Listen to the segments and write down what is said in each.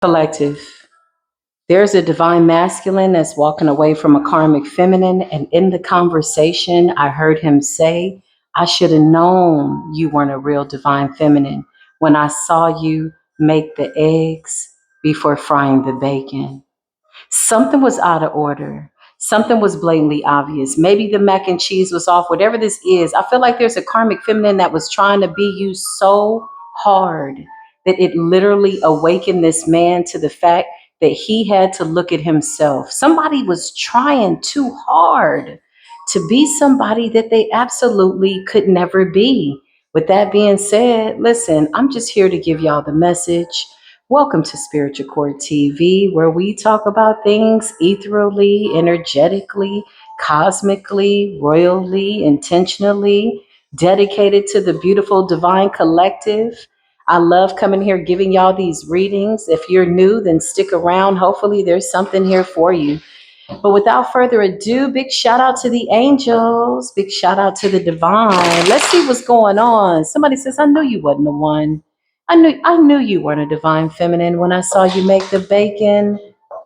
Collective. There's a divine masculine that's walking away from a karmic feminine. And in the conversation, I heard him say, I should have known you weren't a real divine feminine when I saw you make the eggs before frying the bacon. Something was out of order. Something was blatantly obvious. Maybe the mac and cheese was off, whatever this is. I feel like there's a karmic feminine that was trying to be you so hard that it literally awakened this man to the fact that he had to look at himself. Somebody was trying too hard to be somebody that they absolutely could never be. With that being said, listen, I'm just here to give y'all the message. Welcome to Spiritual Court TV, where we talk about things ethereally, energetically, cosmically, royally, intentionally, dedicated to the beautiful divine collective. I love coming here giving y'all these readings. If you're new, then stick around. Hopefully, there's something here for you. But without further ado, big shout out to the angels. Big shout out to the divine. Let's see what's going on. Somebody says, I knew you wasn't the one. I knew you weren't a divine feminine when I saw you make the bacon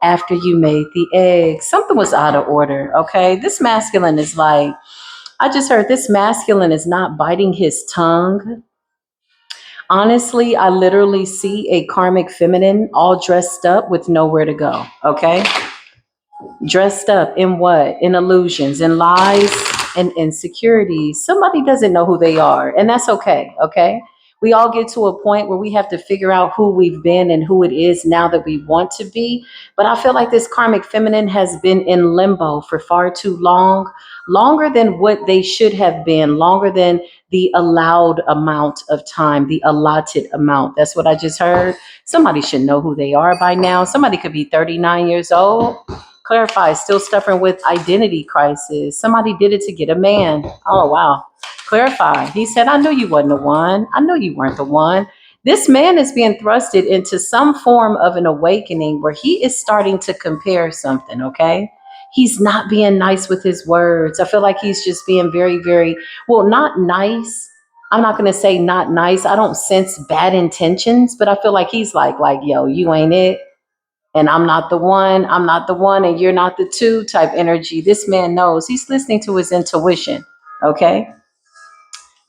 after you made the eggs. Something was out of order, okay? This masculine is like, I just heard this masculine is not biting his tongue. Honestly, I literally see a karmic feminine all dressed up with nowhere to go, okay? Dressed up in what? In illusions, in lies, and insecurities. Somebody doesn't know who they are, and that's okay. Okay. We all get to a point where we have to figure out who we've been and who it is now that we want to be. But I feel like this karmic feminine has been in limbo for far too long, longer than what they should have been, longer than the allowed amount of time, the allotted amount. That's what I just heard. Somebody should know who they are by now. Somebody could be 39 years old. Clarify, still suffering with identity crisis. Somebody did it to get a man. Oh, wow. Clarify. He said, I knew you wasn't the one. I knew you weren't the one. This man is being thrusted into some form of an awakening where he is starting to compare something, okay? He's not being nice with his words. I feel like he's just being very, very, well, not nice. I'm not going to say not nice. I don't sense bad intentions, but I feel like he's like, yo, you ain't it. And I'm not the one, and you're not the two type energy. This man knows he's listening to his intuition. Okay.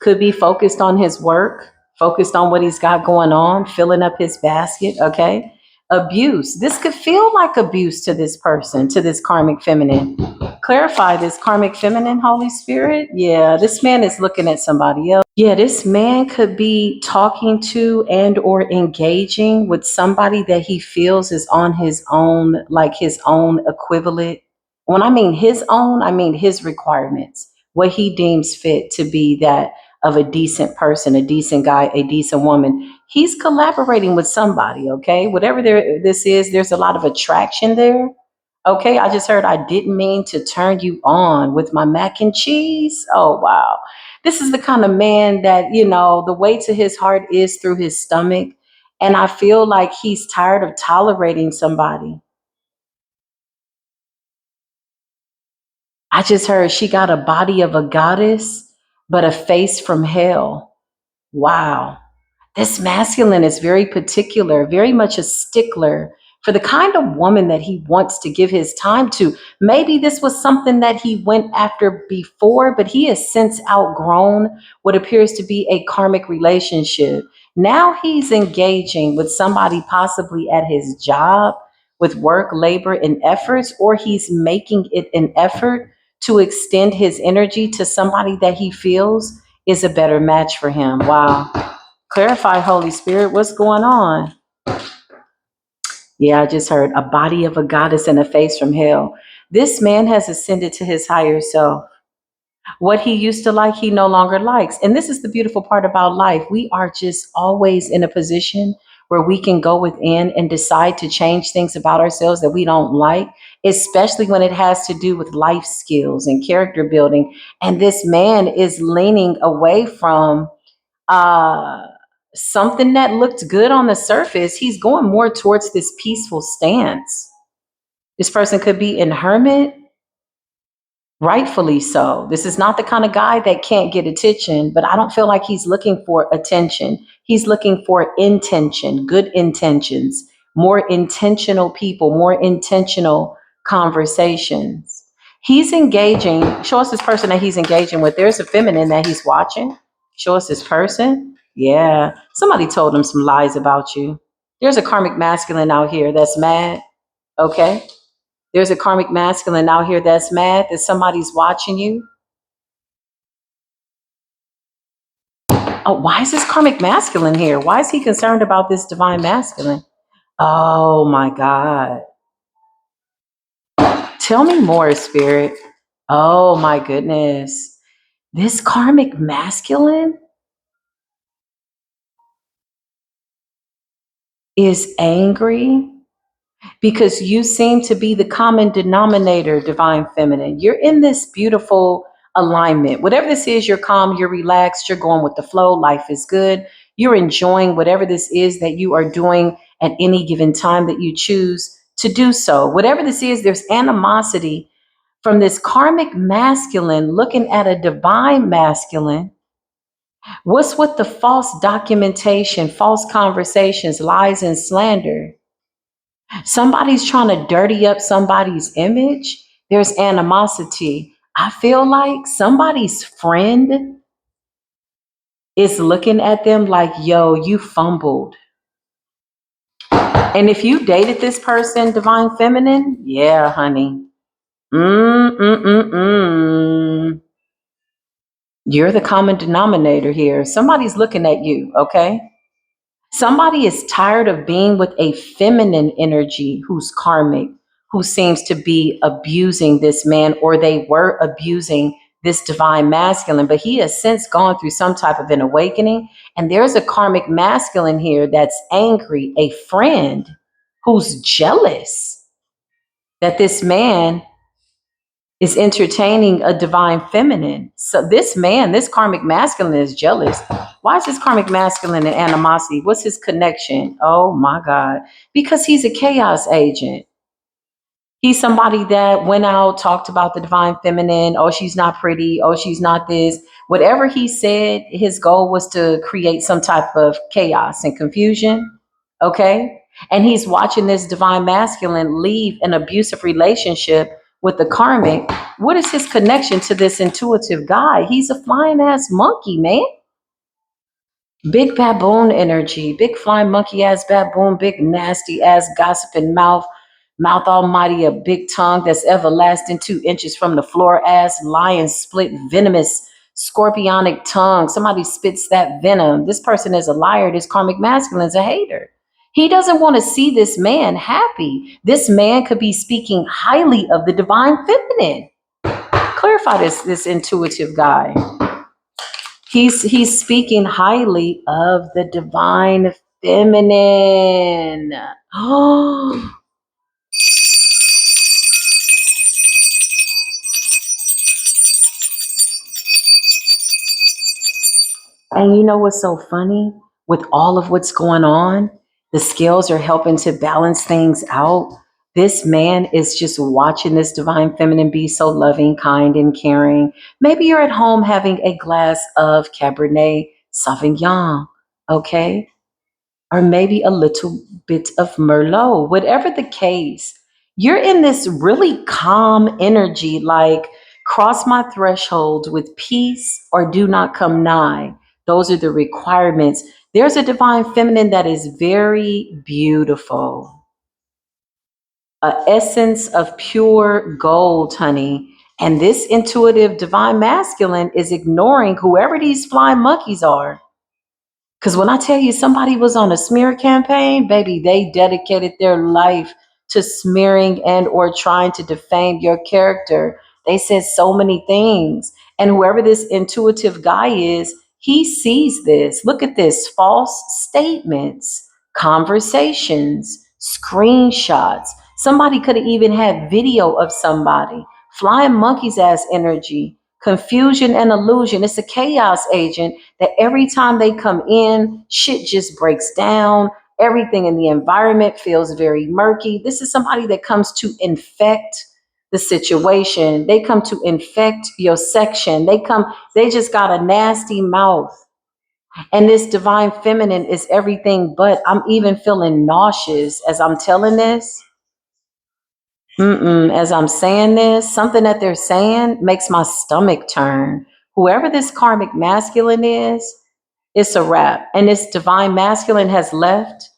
Could be focused on his work, focused on what he's got going on, filling up his basket. Okay. Abuse. This could feel like abuse to this person, to this karmic feminine. Clarify this karmic feminine, Holy Spirit. Yeah, this man is looking at somebody else. Yeah, this man could be talking to and or engaging with somebody that he feels is on his own, like his own equivalent. When I mean his own, I mean his requirements, what he deems fit to be that of a decent person, a decent guy, a decent woman. He's collaborating with somebody, okay? Whatever this is, there's a lot of attraction there. Okay, I just heard I didn't mean to turn you on with my mac and cheese. Oh, wow. This is the kind of man that, the way to his heart is through his stomach. And I feel like he's tired of tolerating somebody. I just heard she got a body of a goddess, but a face from hell. Wow. This masculine is very particular, very much a stickler for the kind of woman that he wants to give his time to. Maybe this was something that he went after before, but he has since outgrown what appears to be a karmic relationship. Now he's engaging with somebody possibly at his job with work, labor, and efforts, or he's making it an effort to extend his energy to somebody that he feels is a better match for him. Wow. Clarify, Holy Spirit, what's going on? Yeah, I just heard a body of a goddess and a face from hell. This man has ascended to his higher self. What he used to like, he no longer likes. And this is the beautiful part about life. We are just always in a position where we can go within and decide to change things about ourselves that we don't like, especially when it has to do with life skills and character building. And this man is leaning away from uh, something that looked good on the surface. He's going more towards this peaceful stance. This person could be in hermit, rightfully so. This is not the kind of guy that can't get attention, but I don't feel like he's looking for attention. He's looking for intention, good intentions, more intentional people, more intentional conversations. He's engaging. Show us this person that he's engaging with. There's a feminine that he's watching. Show us this person. Yeah. Somebody told him some lies about you. There's a karmic masculine out here that's mad. Okay. There's a karmic masculine out here that's mad that somebody's watching you. Oh, why is this karmic masculine here? Why is he concerned about this divine masculine? Oh my God. Tell me more, spirit. Oh my goodness. This karmic masculine is angry because you seem to be the common denominator, divine feminine. You're in this beautiful alignment. Whatever this is, you're calm, you're relaxed, you're going with the flow, life is good. You're enjoying whatever this is that you are doing at any given time that you choose to do so. Whatever this is, there's animosity from this karmic masculine looking at a divine masculine. What's with the false documentation, false conversations, lies, and slander? Somebody's trying to dirty up somebody's image. There's animosity. I feel like somebody's friend is looking at them like, yo, you fumbled. And if you dated this person, divine feminine, yeah, honey. Mm. You're the common denominator here. Somebody's looking at you, okay? Somebody is tired of being with a feminine energy who's karmic, who seems to be abusing this man, or they were abusing this divine masculine, but he has since gone through some type of an awakening. And there's a karmic masculine here that's angry, a friend who's jealous that this man is entertaining a divine feminine. So this man, this karmic masculine is jealous. Why is this karmic masculine in animosity? What's his connection? Oh my God. Because he's a chaos agent. He's somebody that went out, talked about the divine feminine. Oh, she's not pretty. Oh, she's not this. Whatever he said, his goal was to create some type of chaos and confusion. Okay. And he's watching this divine masculine leave an abusive relationship with the karmic. What is his connection to this intuitive guy? He's a flying ass monkey, man. Big baboon energy, big flying monkey ass baboon, big nasty ass gossiping mouth almighty, a big tongue that's everlasting 2 inches from the floor ass, lion split venomous scorpionic tongue. Somebody spits that venom. This person is a liar. This karmic masculine is a hater. He doesn't want to see this man happy. This man could be speaking highly of the divine feminine. Clarify this intuitive guy. He's speaking highly of the divine feminine. Oh, and you know what's so funny? With all of what's going on, the scales are helping to balance things out. This man is just watching this divine feminine be so loving, kind, and caring. Maybe you're at home having a glass of Cabernet Sauvignon, okay? Or maybe a little bit of Merlot, whatever the case. You're in this really calm energy, like cross my threshold with peace or do not come nigh. Those are the requirements. There's a divine feminine that is very beautiful, a essence of pure gold, honey. And this intuitive divine masculine is ignoring whoever these flying monkeys are. Because when I tell you somebody was on a smear campaign, baby, they dedicated their life to smearing and or trying to defame your character. They said so many things. And whoever this intuitive guy is, he sees this. Look at this: false statements, conversations, screenshots. Somebody could have even had video of somebody. Flying monkeys ass energy, confusion and illusion. It's a chaos agent that every time they come in, shit just breaks down. Everything in the environment feels very murky. This is somebody that comes to infect the situation. They come to infect your section. They just got a nasty mouth. And this divine feminine is everything, but I'm even feeling nauseous as I'm telling this. As I'm saying this, something that they're saying makes my stomach turn. Whoever this karmic masculine is, it's a wrap. And this divine masculine has left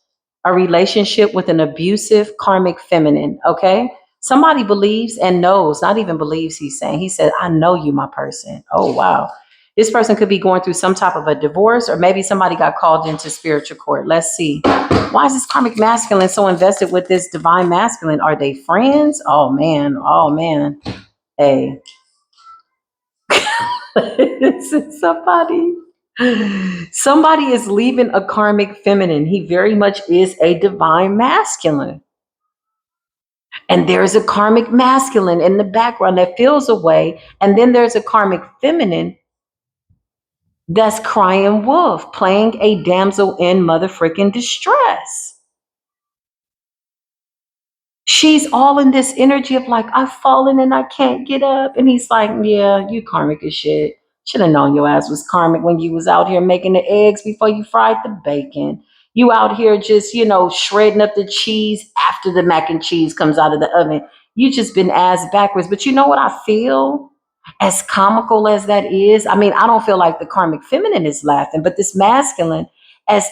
a relationship with an abusive karmic feminine. Okay. Somebody believes and knows, not even believes he said, I know you, my person. Oh, wow. This person could be going through some type of a divorce, or maybe somebody got called into spiritual court. Let's see. Why is this karmic masculine so invested with this divine masculine? Are they friends? Oh, man. Oh, man. Hey, somebody. Somebody is leaving a karmic feminine. He very much is a divine masculine. And there's a karmic masculine in the background that feels away. And then there's a karmic feminine that's crying wolf, playing a damsel in mother freaking distress. She's all in this energy of like, I've fallen and I can't get up. And he's like, yeah, you karmic as shit. Should have known your ass was karmic when you was out here making the eggs before you fried the bacon. You out here just, shredding up the cheese after the mac and cheese comes out of the oven. You just been ass backwards. But you know what I feel? As comical as that is, I mean, I don't feel like the karmic feminine is laughing, but this masculine, as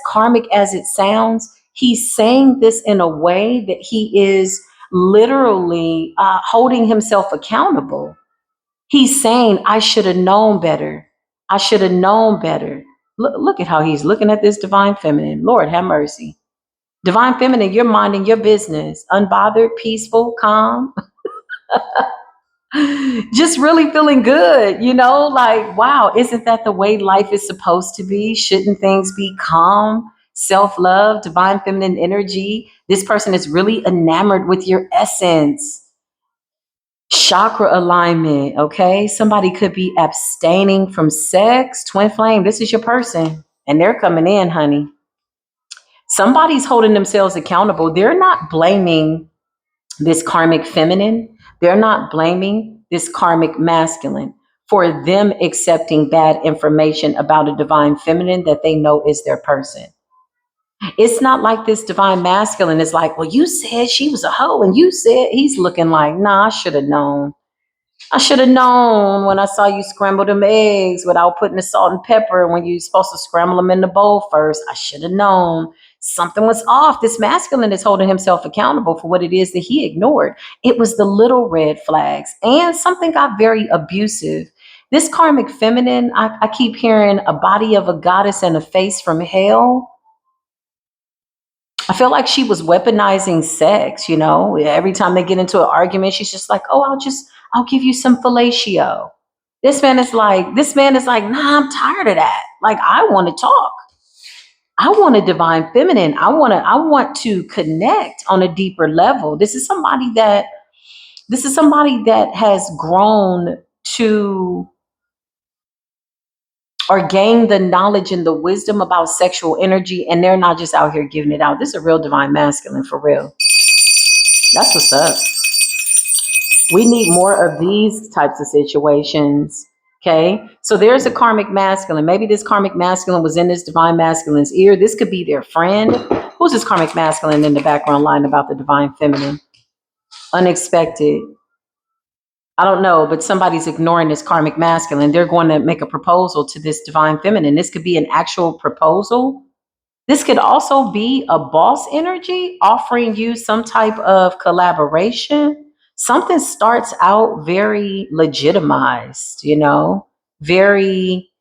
karmic as it sounds, he's saying this in a way that he is literally holding himself accountable. He's saying, I should have known better. I should have known better. Look at how he's looking at this divine feminine. Lord, have mercy. Divine feminine, you're minding your business, unbothered, peaceful, calm, just really feeling good, like, wow, isn't that the way life is supposed to be? Shouldn't things be calm, self-love, divine feminine energy? This person is really enamored with your essence, chakra alignment. Okay, somebody could be abstaining from sex. Twin flame, this is your person and they're coming in, honey. Somebody's holding themselves accountable. They're not blaming this karmic feminine. They're not blaming this karmic masculine for them accepting bad information about a divine feminine that they know is their person. It's not like this divine masculine is like, well, you said she was a hoe and you said, he's looking like, nah, I should have known. I should have known when I saw you scramble them eggs without putting the salt and pepper when you're supposed to scramble them in the bowl first. I should have known something was off. This masculine is holding himself accountable for what it is that he ignored. It was the little red flags, and something got very abusive. This karmic feminine, I keep hearing a body of a goddess and a face from hell. I feel like she was weaponizing sex, Every time they get into an argument, she's just like, oh, I'll give you some fellatio. This man is like, nah, I'm tired of that. Like, I want to talk. I want a divine feminine. I want to connect on a deeper level. This is somebody that has grown to or gained the knowledge and the wisdom about sexual energy, and they're not just out here giving it out. This is a real divine masculine for real. That's what's up. We need more of these types of situations. Okay. So there's a karmic masculine. Maybe this karmic masculine was in this divine masculine's ear. This could be their friend. Who's this karmic masculine in the background line about the divine feminine? Unexpected. I don't know, but somebody's ignoring this karmic masculine. They're going to make a proposal to this divine feminine. This could be an actual proposal. This could also be a boss energy offering you some type of collaboration. Something starts out very legitimized, very,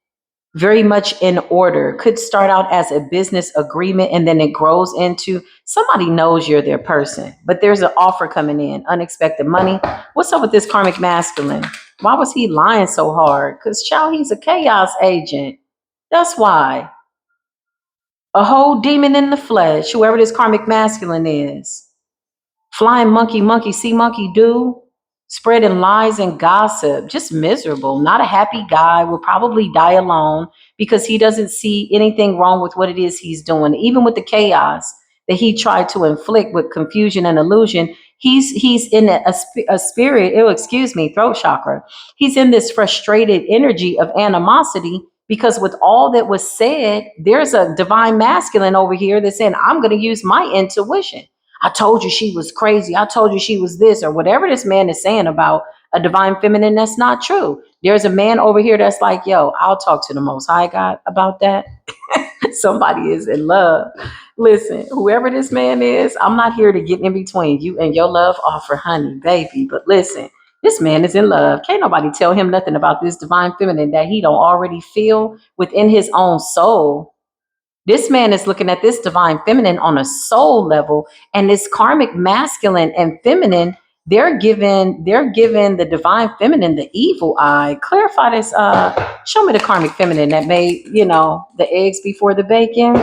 very much in order. Could start out as a business agreement and then it grows into somebody knows you're their person, but there's an offer coming in, unexpected money. What's up with this karmic masculine? Why was he lying so hard? Because, child, he's a chaos agent. That's why. A whole demon in the flesh, whoever this karmic masculine is. Flying monkey, see monkey do. Spreading lies and gossip. Just miserable. Not a happy guy. Will probably die alone because he doesn't see anything wrong with what it is he's doing. Even with the chaos that he tried to inflict with confusion and illusion, he's in a spirit, throat chakra. He's in this frustrated energy of animosity Because with all that was said, there's a divine masculine over here that's saying, I'm going to use my intuition. I told you she was crazy. I told you she was this, or whatever this man is saying about a divine feminine. That's not true. There's a man over here that's like, yo, I'll talk to the Most High God about that. Somebody is in love. Listen, whoever this man is, I'm not here to get in between you and your love offer, honey, baby. But listen, this man is in love. Can't nobody tell him nothing about this divine feminine that he don't already feel within his own soul. This man is looking at this divine feminine on a soul level, and this karmic masculine and feminine, they're giving the divine feminine the evil eye. Clarify this. Show me the karmic feminine that made, the eggs before the bacon.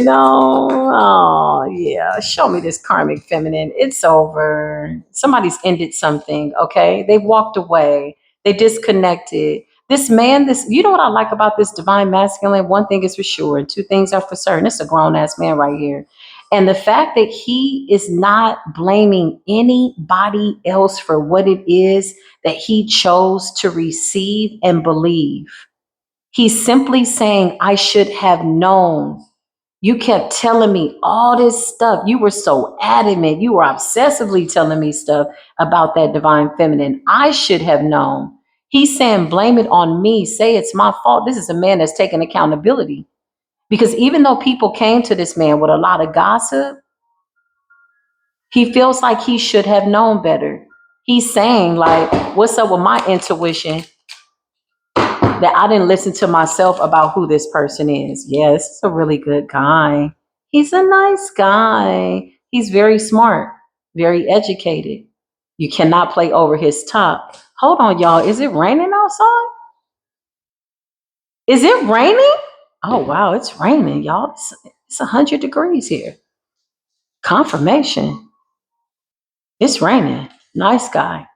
Oh yeah, show me this karmic feminine. It's over. Somebody's ended something, okay? They walked away. They disconnected. This man, you know what I like about this divine masculine? One thing is for sure, and two things are for certain. It's a grown ass man right here. And the fact that he is not blaming anybody else for what it is that he chose to receive and believe. He's simply saying, I should have known. You kept telling me all this stuff. You were so adamant. You were obsessively telling me stuff about that divine feminine. I should have known. He's saying, blame it on me. Say it's my fault. This is a man that's taking accountability. Because even though people came to this man with a lot of gossip, he feels like he should have known better. He's saying, like, what's up with my intuition that I didn't listen to myself about who this person is? Yes, it's a really good guy. He's a nice guy. He's very smart, very educated. You cannot play over his top. Hold on, y'all. Is it raining outside? Is it raining? Oh, wow. It's raining, y'all. It's 100 degrees here. Confirmation. It's raining. Nice guy.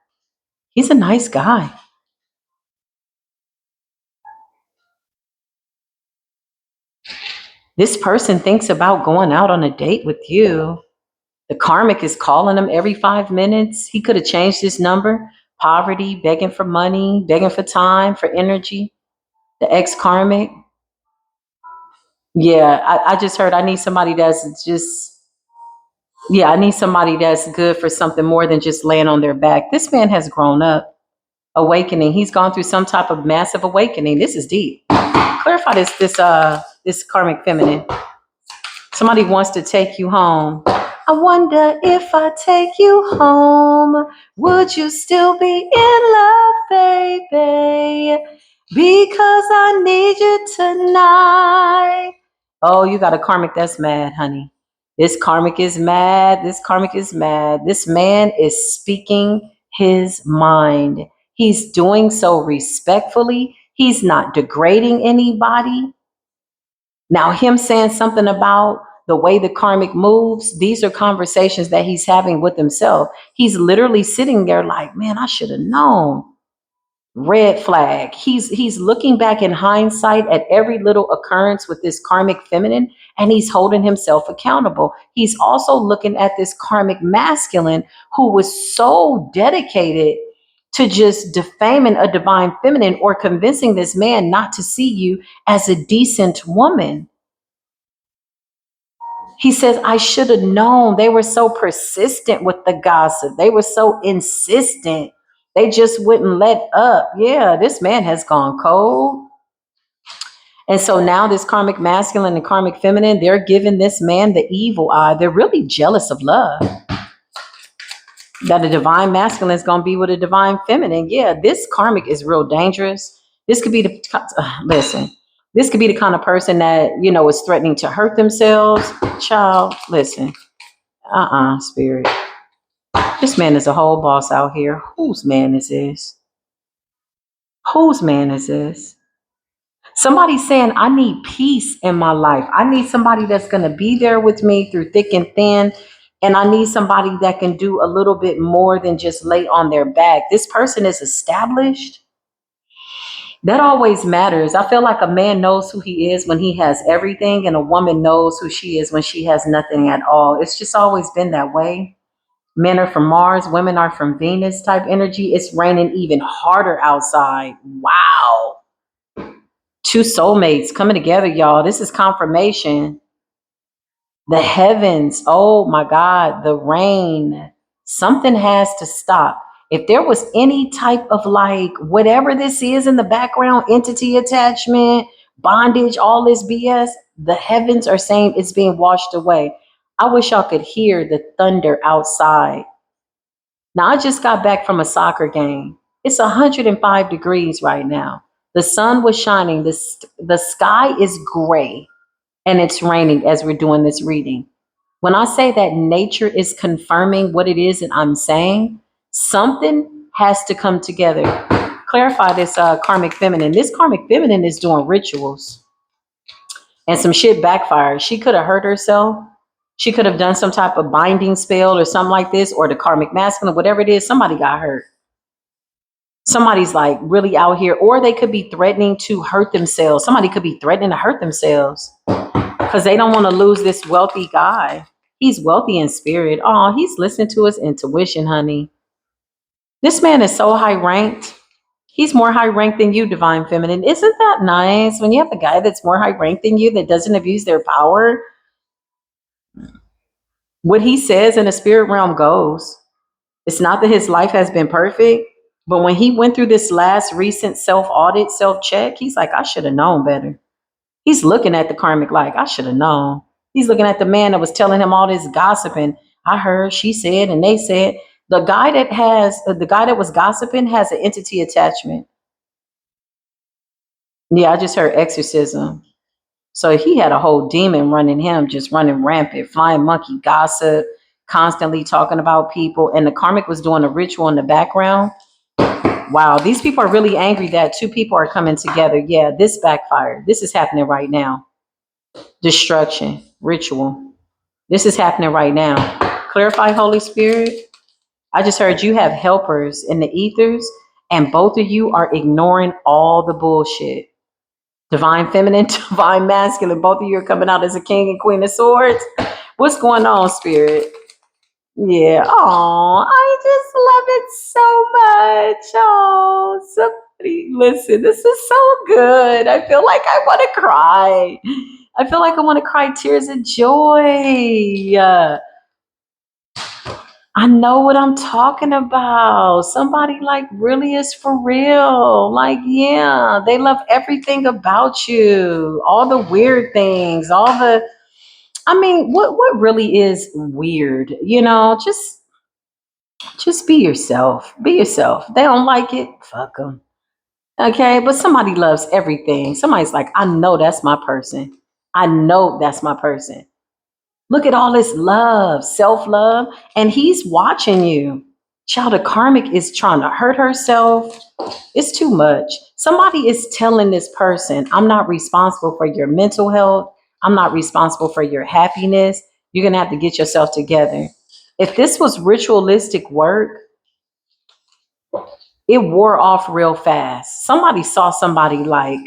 He's a nice guy. This person thinks about going out on a date with you. The karmic is calling him every 5 minutes. He could have changed his number. Poverty, begging for money, begging for time, for energy. The ex karmic. Yeah, I just heard I need somebody that's just, yeah, I need somebody that's good for something more than just laying on their back. This man has grown up, awakening. He's gone through some type of massive awakening. This is deep. Clarify this karmic feminine. Somebody wants to take you home. I wonder if I take you home, would you still be in love, baby? Because I need you tonight. Oh, you got a karmic that's mad, honey. This karmic is mad. This karmic is mad. This man is speaking his mind. He's doing so respectfully. He's not degrading anybody. Now, him saying something about the way the karmic moves, these are conversations that he's having with himself. He's literally sitting there like, man, I should have known. Red flag. He's looking back in hindsight at every little occurrence with this karmic feminine, and he's holding himself accountable. He's also looking at this karmic masculine who was so dedicated to just defaming a divine feminine or convincing this man not to see you as a decent woman. He says, I should have known. They were so persistent with the gossip. They were so insistent. They just wouldn't let up. Yeah, this man has gone cold. And so now this karmic masculine and karmic feminine, they're giving this man the evil eye. They're really jealous of love. That a divine masculine is going to be with a divine feminine. Yeah, this karmic is real dangerous. This could be listen, this could be the kind of person that, is threatening to hurt themselves. Child, listen. Spirit. This man is a whole boss out here. Whose man is this? Whose man is this? Somebody's saying, I need peace in my life. I need somebody that's going to be there with me through thick and thin. And I need somebody that can do a little bit more than just lay on their back. This person is established. That always matters. I feel like a man knows who he is when he has everything, and a woman knows who she is when she has nothing at all. It's just always been that way. Men are from Mars, women are from Venus type energy. It's raining even harder outside. Wow. Two soulmates coming together, y'all. This is confirmation. The heavens, oh my God, the rain. Something has to stop. If there was any type of like whatever this is in the background, entity attachment, bondage, all this BS, the heavens are saying it's being washed away. I wish y'all could hear the thunder outside. Now, I just got back from a soccer game. It's 105 degrees right now. The sun was shining. The sky is gray and it's raining as we're doing this reading. When I say that nature is confirming what it is that I'm saying, something has to come together. Clarify this karmic feminine. This karmic feminine is doing rituals and some shit backfired. She could have hurt herself. She could have done some type of binding spell or something like this, or the karmic masculine, whatever it is, somebody got hurt. Somebody's like really out here, or they could be threatening to hurt themselves. Somebody could be threatening to hurt themselves because they don't want to lose this wealthy guy. He's wealthy in spirit. Oh, he's listening to his intuition, honey. This man is so high ranked. He's more high ranked than you, divine feminine. Isn't that nice when you have a guy that's more high ranked than you that doesn't abuse their power? What he says in the spirit realm goes. It's not that his life has been perfect, but when he went through this last recent self audit, self check, he's like, I should have known better. He's looking at the karmic like, I should have known. He's looking at the man that was telling him all this gossiping. I heard, she said, and they said. The guy that was gossiping has an entity attachment. Yeah, I just heard exorcism. So he had a whole demon running him, just running rampant, flying monkey, gossip, constantly talking about people. And the karmic was doing a ritual in the background. Wow, these people are really angry that two people are coming together. Yeah, this backfired. This is happening right now. Destruction, ritual. This is happening right now. Clarify, Holy Spirit. I just heard you have helpers in the ethers, and both of you are ignoring all the bullshit. Divine feminine, divine masculine. Both of you are coming out as a king and queen of swords. What's going on, spirit? Yeah. Oh, I just love it so much. Oh, somebody listen. This is so good. I feel like I want to cry. I feel like I want to cry tears of joy. I know what I'm talking about. Somebody like really is for real. Like, yeah, they love everything about you. All the weird things, what really is weird? Just be yourself. Be yourself. They don't like it, fuck them. Okay, but somebody loves everything. Somebody's like, I know that's my person. I know that's my person. Look at all this love, self-love, and he's watching you. Child, the karmic is trying to hurt herself. It's too much. Somebody is telling this person, I'm not responsible for your mental health. I'm not responsible for your happiness. You're going to have to get yourself together. If this was ritualistic work, it wore off real fast. Somebody saw somebody like,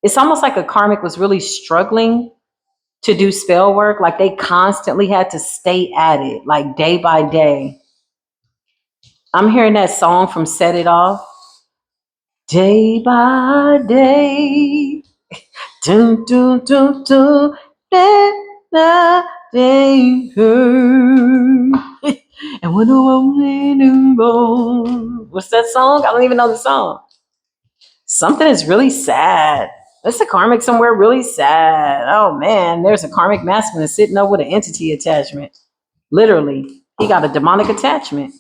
it's almost like a karmic was really struggling to do spell work. Like they constantly had to stay at it, like day by day. I'm hearing that song from Set It Off. Day by day. Dun, dun, dun, dun, let the day hurt. And when the rolling bone. What's that song? I don't even know the song. Something is really sad. That's a karmic somewhere really sad. Oh man, there's a karmic masculine sitting up with an entity attachment. Literally, he got a demonic attachment.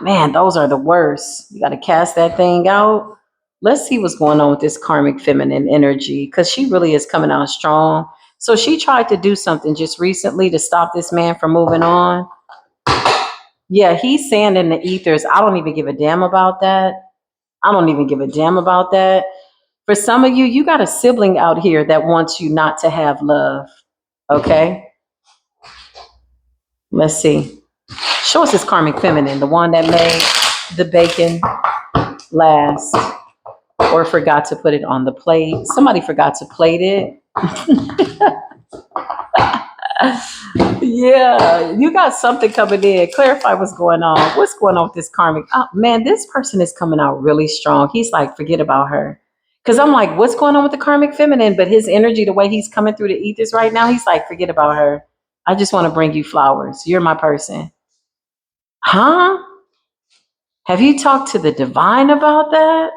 Man, those are the worst. You got to cast that thing out. Let's see what's going on with this karmic feminine energy because she really is coming out strong. So she tried to do something just recently to stop this man from moving on. Yeah, he's saying in the ethers, I don't even give a damn about that. I don't even give a damn about that. For some of you, you got a sibling out here that wants you not to have love. Okay? Let's see. Show us this karmic feminine, the one that made the bacon last or forgot to put it on the plate. Somebody forgot to plate it. Yeah, you got something coming in. Clarify what's going on. What's going on with this karmic? Oh, man, this person is coming out really strong. He's like, forget about her. Because I'm like, what's going on with the karmic feminine? But his energy, the way he's coming through the ethers right now, he's like, forget about her. I just want to bring you flowers. You're my person. Huh? Have you talked to the divine about that?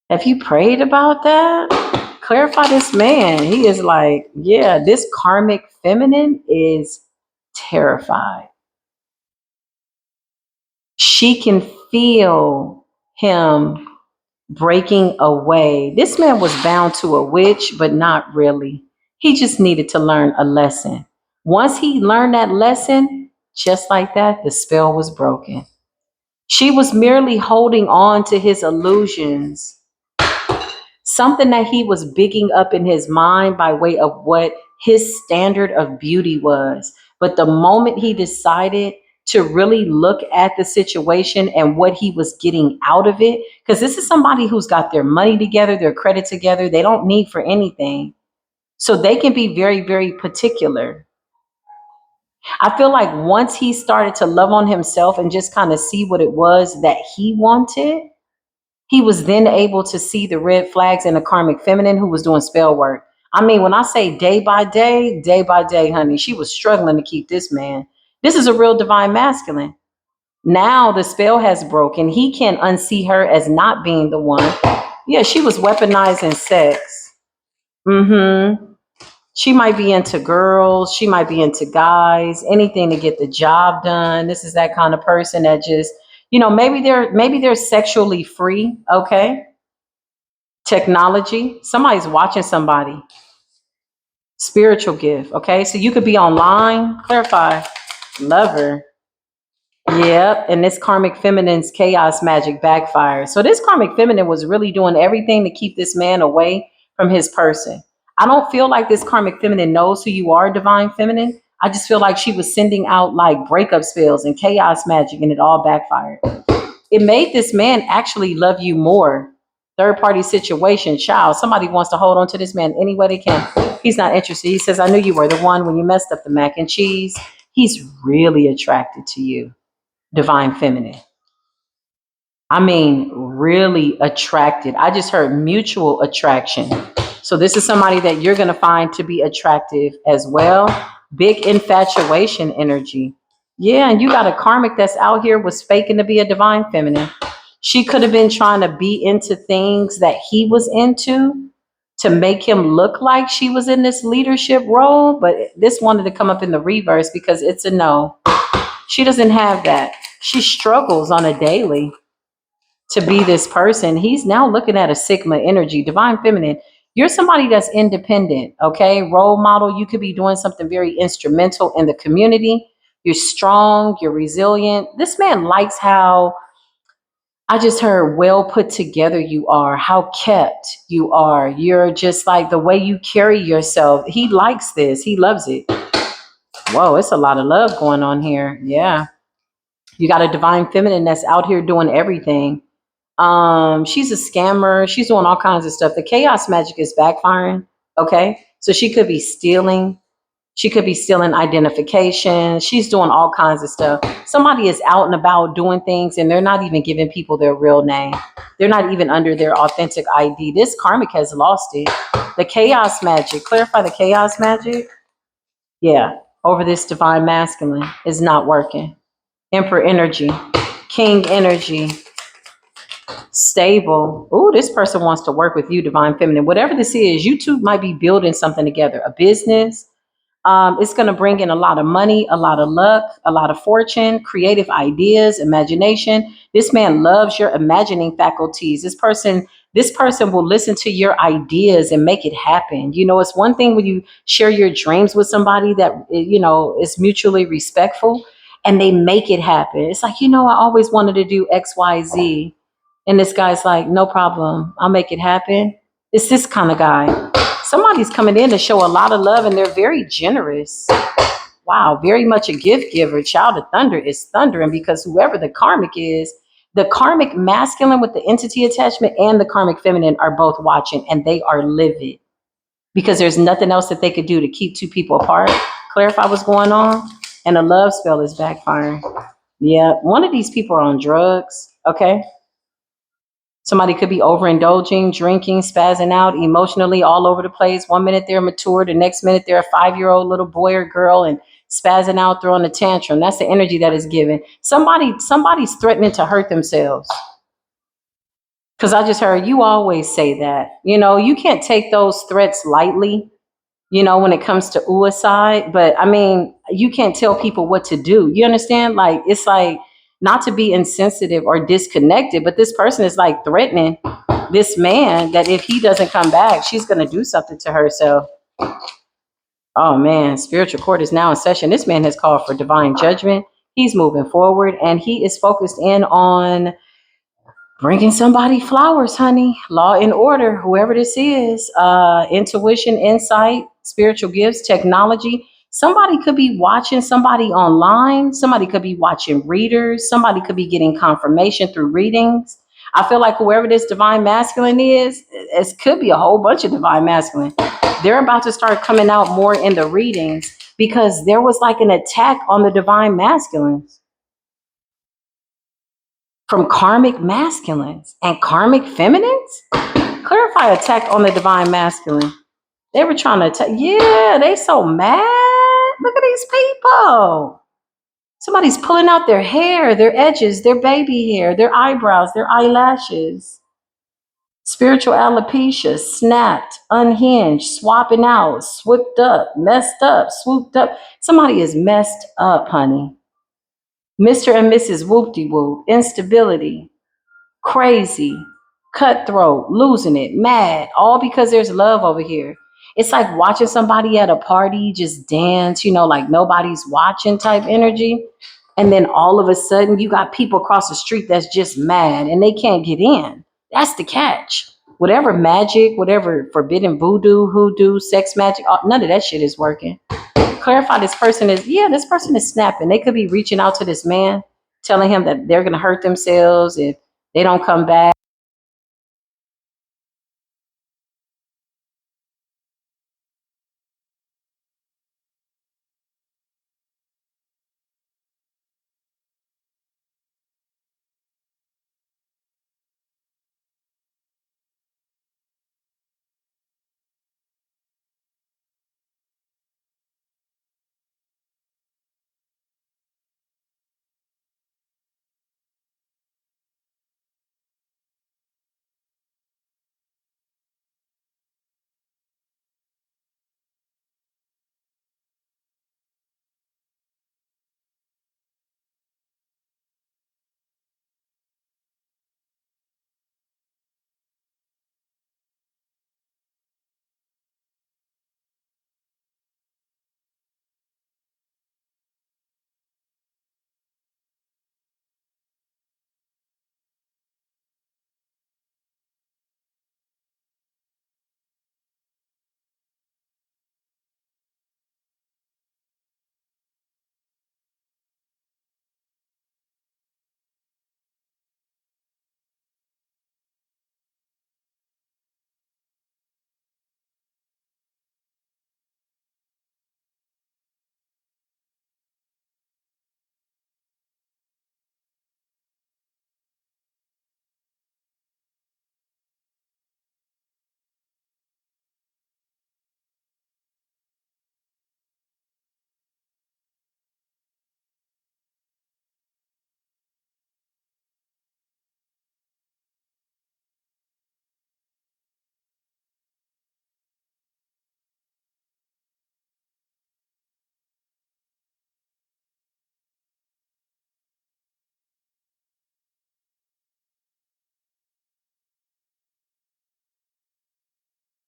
Have you prayed about that? Clarify this man. He is like, yeah, this karmic feminine is terrified. She can feel him breaking away. This man was bound to a witch, but not really. He just needed to learn a lesson. Once he learned that lesson, just like that, the spell was broken. She was merely holding on to his illusions, something that he was bigging up in his mind by way of what his standard of beauty was. But the moment he decided to really look at the situation and what he was getting out of it, because this is somebody who's got their money together, their credit together, they don't need for anything. So they can be very, very particular. I feel like once he started to love on himself and just kind of see what it was that he wanted, he was then able to see the red flags in the karmic feminine who was doing spell work. I mean, when I say day by day, honey, she was struggling to keep this man. This is a real divine masculine. Now the spell has broken. He can't unsee her as not being the one. Yeah, she was weaponizing sex. Mm-hmm. She might be into girls. She might be into guys. Anything to get the job done. This is that kind of person that just, maybe they're sexually free. Okay, technology. Somebody's watching somebody. Spiritual gift. Okay, so you could be online. Clarify. Lover. Yep, and this karmic feminine's chaos magic backfires. So this karmic feminine was really doing everything to keep this man away from his person. I don't feel like this karmic feminine knows who you are, divine feminine. I just feel like she was sending out like breakup spells and chaos magic, and it all backfired. It made this man actually love you more. Third party situation, child. Somebody wants to hold on to this man any way they can. He's not interested. He says, I knew you were the one when you messed up the mac and cheese. He's really attracted to you, divine feminine. I mean, really attracted. I just heard mutual attraction. So this is somebody that you're going to find to be attractive as well. Big infatuation energy. Yeah, and you got a karmic that's out here was faking to be a divine feminine. She could have been trying to be into things that he was into to make him look like she was in this leadership role, but this wanted to come up in the reverse because it's a no. She doesn't have that. She struggles on a daily to be this person. He's now looking at a Sigma energy, divine feminine. You're somebody that's independent, okay? Role model. You could be doing something very instrumental in the community. You're strong, you're resilient. This man likes how I just heard well put together you are, how kept you are. You're just like the way you carry yourself. He likes this, he loves it. Whoa, it's a lot of love going on here. Yeah. You got a divine feminine that's out here doing everything. She's a scammer. She's doing all kinds of stuff. The chaos magic is backfiring. Okay. So she could be stealing. She could be stealing identification. She's doing all kinds of stuff. Somebody is out and about doing things and they're not even giving people their real name. They're not even under their authentic ID. This karmic has lost it. The chaos magic, clarify the chaos magic. Yeah. Over this divine masculine is not working. Emperor energy, king energy, stable. Oh, this person wants to work with you, divine feminine. Whatever this is, you two might be building something together, a business. It's going to bring in a lot of money, a lot of luck, a lot of fortune, creative ideas, imagination. This man loves your imagining faculties. This person will listen to your ideas and make it happen. You know, it's one thing when you share your dreams with somebody that, is mutually respectful and they make it happen. It's like, I always wanted to do X, Y, Z. And this guy's like, no problem. I'll make it happen. It's this kind of guy. Somebody's coming in to show a lot of love and they're very generous. Wow, very much a gift giver. Child of thunder is thundering because whoever the karmic is, the karmic masculine with the entity attachment and the karmic feminine are both watching and they are livid because there's nothing else that they could do to keep two people apart. Clarify what's going on. And a love spell is backfiring. Yeah, one of these people are on drugs. Okay. Somebody could be overindulging, drinking, spazzing out, emotionally all over the place. 1 minute they're mature, the next minute they're a 5-year-old little boy or girl and spazzing out, throwing a tantrum. That's the energy that is given. Somebody's threatening to hurt themselves. Because I just heard you always say that. You can't take those threats lightly, when it comes to suicide. But I mean, you can't tell people what to do. You understand? Like, it's like, not to be insensitive or disconnected, but this person is like threatening this man that if he doesn't come back, she's going to do something to herself. Oh man, spiritual court is now in session. This man has called for divine judgment. He's moving forward and he is focused in on bringing somebody flowers, honey. Law and order, whoever this is. Intuition, insight, spiritual gifts, technology. Somebody could be watching somebody online. Somebody could be watching readers. Somebody could be getting confirmation through readings. I feel like whoever this divine masculine is, it could be a whole bunch of divine masculine. They're about to start coming out more in the readings because there was like an attack on the divine masculines from karmic masculines and karmic feminines. Clarify attack on the divine masculine. They were trying to attack. Yeah, they so mad. Look at these people. Somebody's pulling out their hair, their edges, their baby hair, their eyebrows, their eyelashes. Spiritual alopecia, snapped, unhinged, swapping out, swooped up, messed up, swooped up. Somebody is messed up, honey. Mr. and Mrs. Whoop-de-whoop, instability, crazy, cutthroat, losing it, mad, all because there's love over here. It's like watching somebody at a party just dance, like nobody's watching type energy. And then all of a sudden you got people across the street that's just mad and they can't get in. That's the catch. Whatever magic, whatever forbidden voodoo, hoodoo, sex magic, none of that shit is working. Clarify this person is snapping. They could be reaching out to this man, telling him that they're going to hurt themselves if they don't come back.